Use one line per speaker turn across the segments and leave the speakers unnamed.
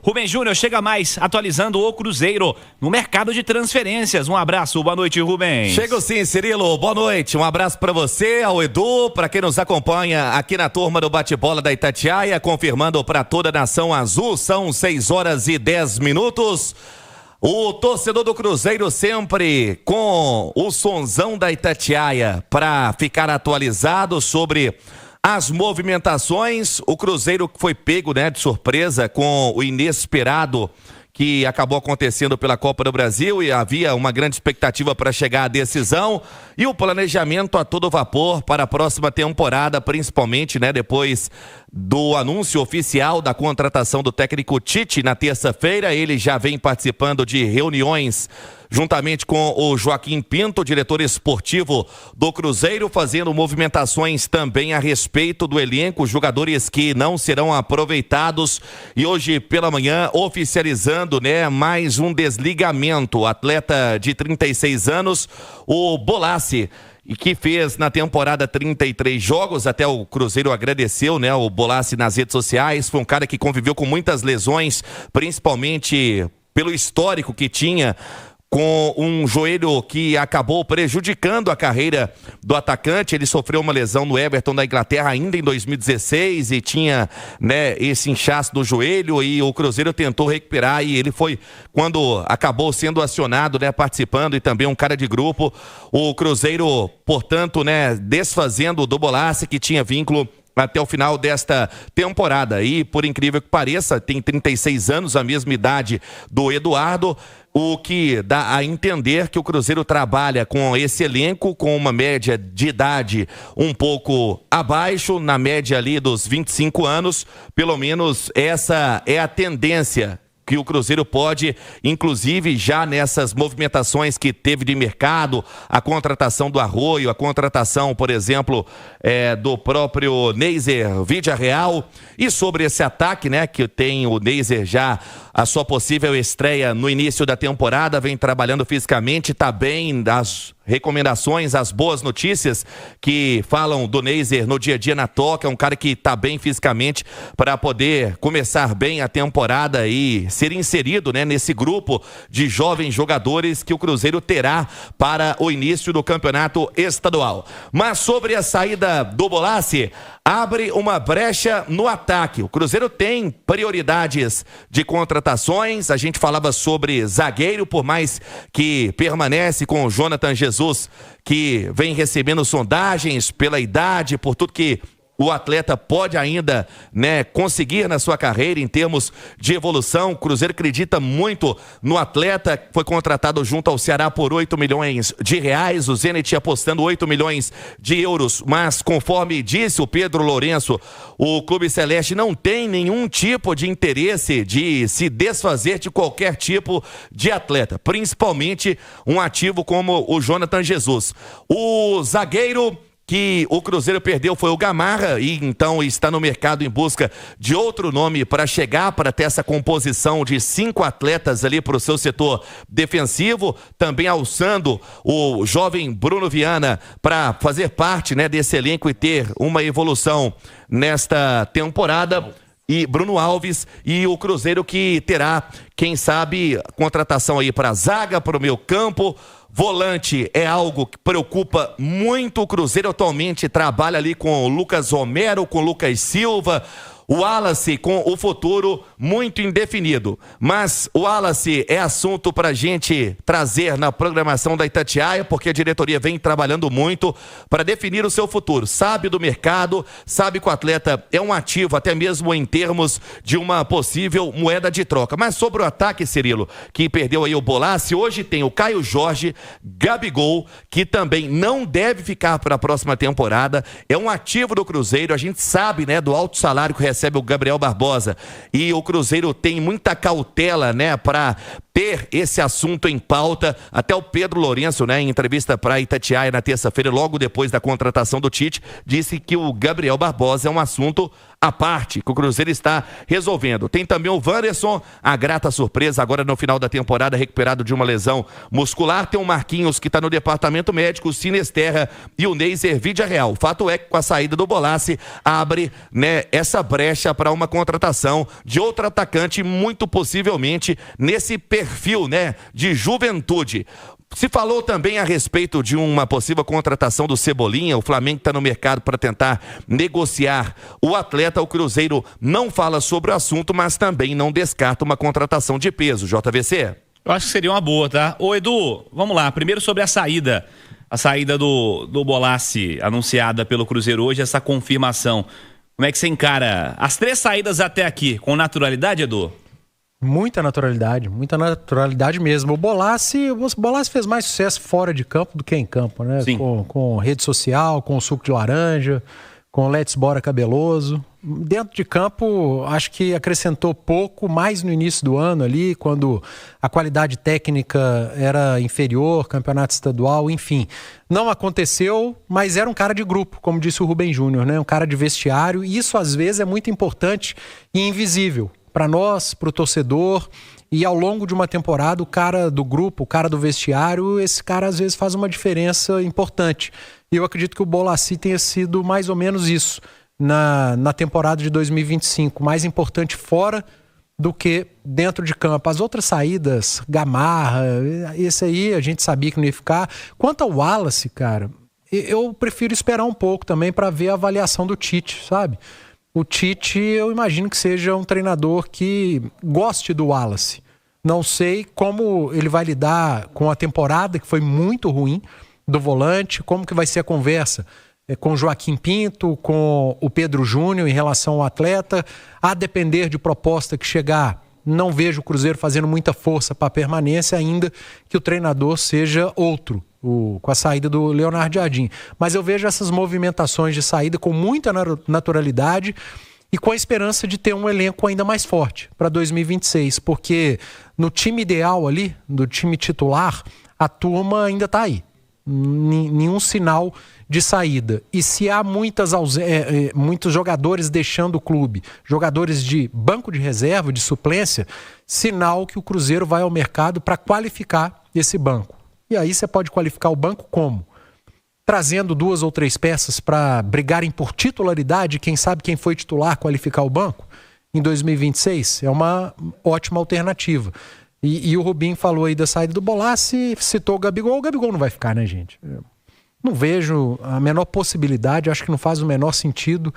Rubem Júnior chega mais, atualizando o Cruzeiro no mercado de transferências. Um abraço, boa noite, Rubem.
Chego sim, Cirilo, boa noite. Um abraço para você, ao Edu, para quem nos acompanha aqui na turma do bate-bola da Itatiaia, confirmando para toda a nação azul, são 6h10. O torcedor do Cruzeiro sempre com o sonzão da Itatiaia para ficar atualizado sobre as movimentações. O Cruzeiro foi pego, né, de surpresa com o inesperado que acabou acontecendo pela Copa do Brasil e havia uma grande expectativa para chegar à decisão e o planejamento a todo vapor para a próxima temporada, principalmente, né, depois do anúncio oficial da contratação do técnico Tite na terça-feira. Ele já vem participando de reuniões juntamente com o Joaquim Pinto, diretor esportivo do Cruzeiro, fazendo movimentações também a respeito do elenco, jogadores que não serão aproveitados. E hoje pela manhã, oficializando, né, mais um desligamento. Atleta de 36 anos, o Bolassi, e que fez na temporada 33 jogos, até o Cruzeiro agradeceu, né, o Bolassi nas redes sociais. Foi um cara que conviveu com muitas lesões, principalmente pelo histórico que tinha com um joelho que acabou prejudicando a carreira do atacante. Ele sofreu uma lesão no Everton da Inglaterra ainda em 2016 e tinha, né, esse inchaço do joelho, e o Cruzeiro tentou recuperar e ele foi, quando acabou sendo acionado, né, participando, e também um cara de grupo. O Cruzeiro, portanto, né, desfazendo do Bolassi, que tinha vínculo até o final desta temporada. E, por incrível que pareça, tem 36 anos, a mesma idade do Eduardo, o que dá a entender que o Cruzeiro trabalha com esse elenco com uma média de idade um pouco abaixo, na média ali dos 25 anos, pelo menos essa é a tendência que o Cruzeiro pode, inclusive já nessas movimentações que teve de mercado, a contratação do Arroio, a contratação, por exemplo, do próprio Neiser Villarreal. E sobre esse ataque, né, que tem o Neiser já a sua possível estreia no início da temporada, vem trabalhando fisicamente, está bem, das recomendações, as boas notícias que falam do Neiser no dia a dia na toca. É um cara que está bem fisicamente para poder começar bem a temporada e ser inserido, né, nesse grupo de jovens jogadores que o Cruzeiro terá para o início do campeonato estadual. Mas sobre a saída do Bolassi, abre uma brecha no ataque. O Cruzeiro tem prioridades de contratações. A gente falava sobre zagueiro, por mais que permanece com o Jonathan Jesus, que vem recebendo sondagens pela idade, por tudo que o atleta pode ainda, né, conseguir na sua carreira em termos de evolução. O Cruzeiro acredita muito no atleta, foi contratado junto ao Ceará por 8 milhões de reais, o Zenit apostando 8 milhões de euros, mas conforme disse o Pedro Lourenço, o Clube Celeste não tem nenhum tipo de interesse de se desfazer de qualquer tipo de atleta, principalmente um ativo como o Jonathan Jesus. O zagueiro que o Cruzeiro perdeu foi o Gamarra, e então está no mercado em busca de outro nome para chegar, para ter essa composição de 5 atletas ali para o seu setor defensivo, também alçando o jovem Bruno Viana para fazer parte, né, desse elenco e ter uma evolução nesta temporada. E Bruno Alves, e o Cruzeiro que terá, quem sabe, contratação aí para a zaga, para o meio campo. Volante é algo que preocupa muito o Cruzeiro. Atualmente trabalha ali com o Lucas Romero, com o Lucas Silva. O Wallace com o futuro muito indefinido. Mas o Wallace é assunto para a gente trazer na programação da Itatiaia, porque a diretoria vem trabalhando muito para definir o seu futuro. Sabe do mercado, sabe que o atleta é um ativo, até mesmo em termos de uma possível moeda de troca. Mas sobre o ataque, Cirilo, que perdeu aí o Bolassi, hoje tem o Caio Jorge, Gabigol, que também não deve ficar para a próxima temporada. É um ativo do Cruzeiro. A gente sabe, né, do alto salário que recebe o Gabriel Barbosa, e o Cruzeiro tem muita cautela, né, para ter esse assunto em pauta. Até o Pedro Lourenço, né, em entrevista para a Itatiaia na terça-feira, logo depois da contratação do Tite, disse que o Gabriel Barbosa é um assunto à parte que o Cruzeiro está resolvendo. Tem também o Wanderson, a grata surpresa agora no final da temporada, recuperado de uma lesão muscular. Tem o Marquinhos, que está no departamento médico, o Sinisterra e o Neiser Vídea-Real. Fato é que com a saída do Bolassi, abre, né, essa brecha para uma contratação de outro atacante, muito possivelmente nesse perfil, né, de juventude. Se falou também a respeito de uma possível contratação do Cebolinha. O Flamengo está no mercado para tentar negociar o atleta. O Cruzeiro não fala sobre o assunto, mas também não descarta uma contratação de peso. JVC?
Eu acho que seria uma boa, tá? Ô, Edu, vamos lá. Primeiro sobre a saída. A saída do Bolassi, anunciada pelo Cruzeiro hoje, essa confirmação. Como é que você encara as 3 saídas até aqui? Com naturalidade, Edu?
Muita naturalidade mesmo. O Bolassi fez mais sucesso fora de campo do que em campo, né? Com rede social, com o suco de laranja, com o Let's Bora cabeloso. Dentro de campo, acho que acrescentou pouco, mais no início do ano ali, quando a qualidade técnica era inferior, campeonato estadual, enfim. Não aconteceu, mas era um cara de grupo, como disse o Rubem Júnior, né? Um cara de vestiário, e isso às vezes é muito importante e invisível para nós, para o torcedor, e ao longo de uma temporada o cara do grupo, o cara do vestiário, esse cara às vezes faz uma diferença importante. E eu acredito que o Bolassi tenha sido mais ou menos isso na temporada de 2025, mais importante fora do que dentro de campo. As outras saídas, Gamarra, esse aí a gente sabia que não ia ficar. Quanto ao Wallace, cara, eu prefiro esperar um pouco também para ver a avaliação do Tite, sabe? O Tite, eu imagino que seja um treinador que goste do Wallace. Não sei como ele vai lidar com a temporada, que foi muito ruim, do volante, como que vai ser a conversa com o Joaquim Pinto, com o Pedro Júnior em relação ao atleta. A depender de proposta que chegar, não vejo o Cruzeiro fazendo muita força para a permanência, ainda que o treinador seja outro, com a saída do Leonardo Jardim. Mas eu vejo essas movimentações de saída com muita naturalidade e com a esperança de ter um elenco ainda mais forte para 2026, porque no time ideal ali, do time titular, a turma ainda está aí. Nenhum sinal de saída. E se há muitos jogadores deixando o clube, jogadores de banco de reserva, de suplência, sinal que o Cruzeiro vai ao mercado para qualificar esse banco. E aí você pode qualificar o banco como? Trazendo 2 ou 3 peças para brigarem por titularidade, quem sabe quem foi titular qualificar o banco em 2026? É uma ótima alternativa. E o Rubinho falou aí da saída do Bolassi, citou o Gabigol não vai ficar, né, gente? Não vejo a menor possibilidade, acho que não faz o menor sentido.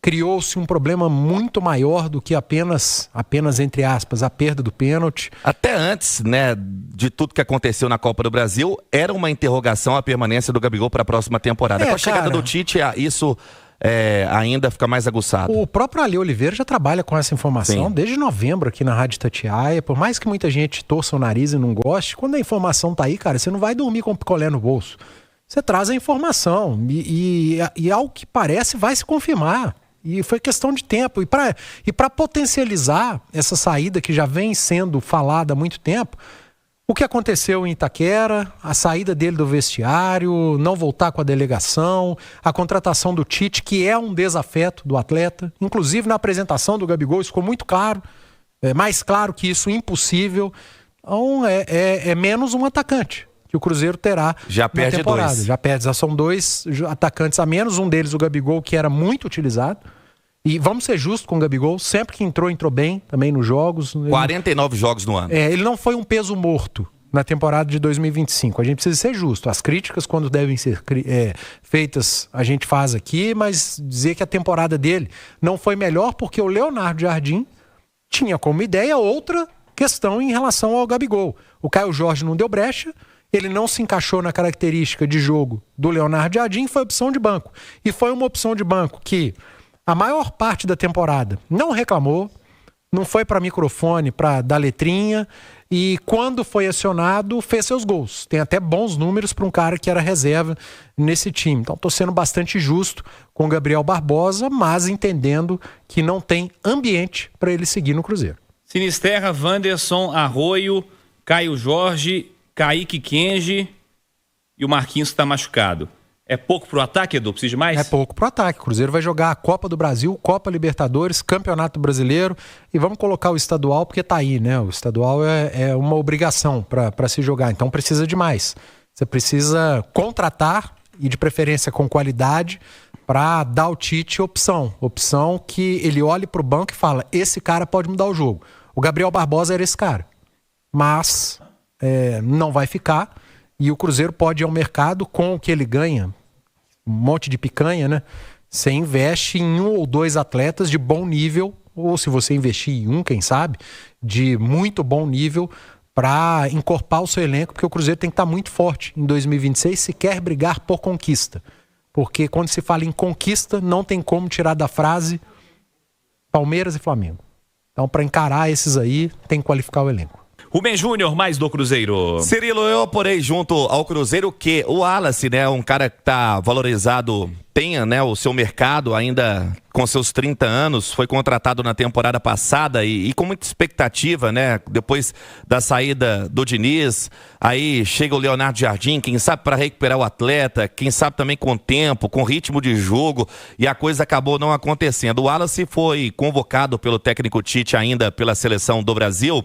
Criou-se um problema muito maior do que apenas entre aspas, a perda do pênalti.
Até antes, né, de tudo que aconteceu na Copa do Brasil, era uma interrogação a permanência do Gabigol para a próxima temporada. Com a chegada do Tite, isso ainda fica mais aguçado.
O próprio Ali Oliveira já trabalha com essa informação. Sim. Desde novembro aqui na Rádio Itatiaia. Por mais que muita gente torça o nariz e não goste, quando a informação tá aí, cara, você não vai dormir com o picolé no bolso. Você traz a informação e ao que parece vai se confirmar. E foi questão de tempo. E para potencializar essa saída que já vem sendo falada há muito tempo, o que aconteceu em Itaquera, a saída dele do vestiário, não voltar com a delegação, a contratação do Tite, que é um desafeto do atleta. Inclusive na apresentação do Gabigol, isso ficou muito claro. É mais claro que isso, impossível. Então é menos um atacante que o Cruzeiro terá
já perde
na temporada.
2.
Já perde, já são 2 atacantes a menos, um deles o Gabigol, que era muito utilizado. E vamos ser justos com o Gabigol, sempre que entrou bem também nos jogos.
49 jogos no ano.
Ele não foi um peso morto na temporada de 2025. A gente precisa ser justo. As críticas, quando devem ser feitas, a gente faz aqui, mas dizer que a temporada dele não foi melhor porque o Leonardo Jardim tinha como ideia outra questão em relação ao Gabigol. O Caio Jorge não deu brecha, ele não se encaixou na característica de jogo do Leonardo Jardim, foi opção de banco. E foi uma opção de banco que a maior parte da temporada não reclamou, não foi para microfone para dar letrinha, e quando foi acionado fez seus gols. Tem até bons números para um cara que era reserva nesse time. Então estou sendo bastante justo com o Gabriel Barbosa, mas entendendo que não tem ambiente para ele seguir no Cruzeiro.
Sinisterra, Wanderson, Arroio, Caio Jorge, Kaique Kenji e o Marquinhos está machucado. É pouco pro ataque, Edu? Precisa de mais?
É pouco pro ataque. O Cruzeiro vai jogar a Copa do Brasil, Copa Libertadores, Campeonato Brasileiro e vamos colocar o estadual porque tá aí, né? O estadual é uma obrigação para se jogar, então precisa de mais. Você precisa contratar e de preferência com qualidade para dar ao Tite opção que ele olhe pro banco e fala, esse cara pode mudar o jogo. O Gabriel Barbosa era esse cara, mas não vai ficar e o Cruzeiro pode ir ao mercado com o que ele ganha, um monte de picanha, né? Você investe em 1 ou 2 atletas de bom nível, ou se você investir em um, quem sabe, de muito bom nível para encorpar o seu elenco, porque o Cruzeiro tem que estar muito forte em 2026 se quer brigar por conquista. Porque quando se fala em conquista, não tem como tirar da frase Palmeiras e Flamengo. Então, para encarar esses aí, tem que qualificar o elenco.
Rubem Júnior, mais do Cruzeiro.
Cirilo, eu apurei junto ao Cruzeiro que o Wallace, né, um cara que tá valorizado, tenha, né, o seu mercado ainda com seus 30 anos, foi contratado na temporada passada e com muita expectativa, né, depois da saída do Diniz, aí chega o Leonardo Jardim, quem sabe para recuperar o atleta, quem sabe também com tempo, com ritmo de jogo, e a coisa acabou não acontecendo. O Wallace foi convocado pelo técnico Tite ainda pela seleção do Brasil,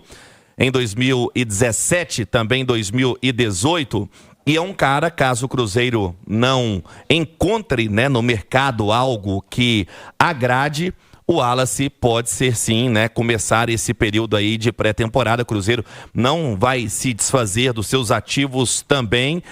em 2017, também 2018, e é um cara, caso o Cruzeiro não encontre, né, no mercado algo que agrade, o Wallace pode ser sim, né, começar esse período aí de pré-temporada. O Cruzeiro não vai se desfazer dos seus ativos também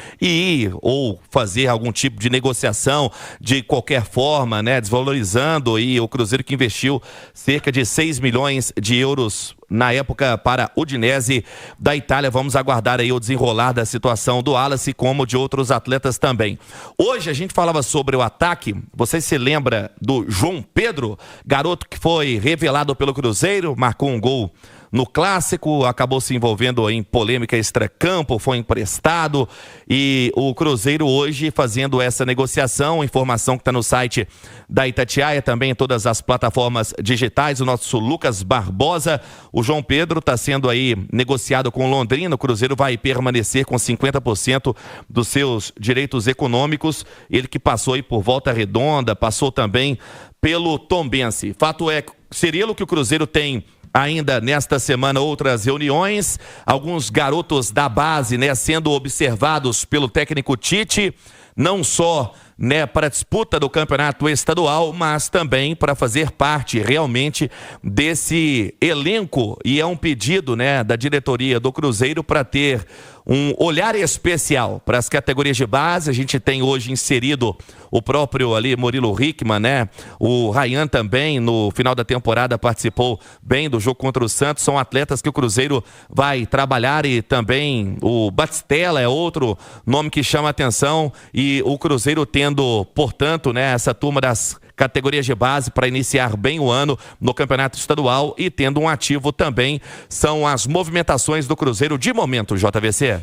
ou fazer algum tipo de negociação de qualquer forma, né, desvalorizando aí o Cruzeiro que investiu cerca de 6 milhões de euros na época para Udinese da Itália. Vamos aguardar aí o desenrolar da situação do Wallace, como de outros atletas também. Hoje a gente falava sobre o ataque. Você se lembra do João Pedro, garoto que foi revelado pelo Cruzeiro, marcou um gol no Clássico, acabou se envolvendo em polêmica extracampo, foi emprestado e o Cruzeiro hoje fazendo essa negociação, informação que está no site da Itatiaia, também em todas as plataformas digitais, o nosso Lucas Barbosa, o João Pedro está sendo aí negociado com o Londrina, o Cruzeiro vai permanecer com 50% dos seus direitos econômicos, ele que passou aí por Volta Redonda, passou também pelo Tombense. Fato é, Cirilo, que o Cruzeiro tem ainda nesta semana outras reuniões, alguns garotos da base, né, sendo observados pelo técnico Tite, não só, né, para a disputa do campeonato estadual, mas também para fazer parte realmente desse elenco, e é um pedido, né, da diretoria do Cruzeiro para ter um olhar especial para as categorias de base. A gente tem hoje inserido o próprio ali Murilo Hickman, né? O Ryan também no final da temporada participou bem do jogo contra o Santos. São atletas que o Cruzeiro vai trabalhar, e também o Batistella é outro nome que chama a atenção, e o Cruzeiro tendo, portanto, né, essa turma das categorias de base para iniciar bem o ano no campeonato estadual, e tendo um ativo também, são as movimentações do Cruzeiro de momento, JVC.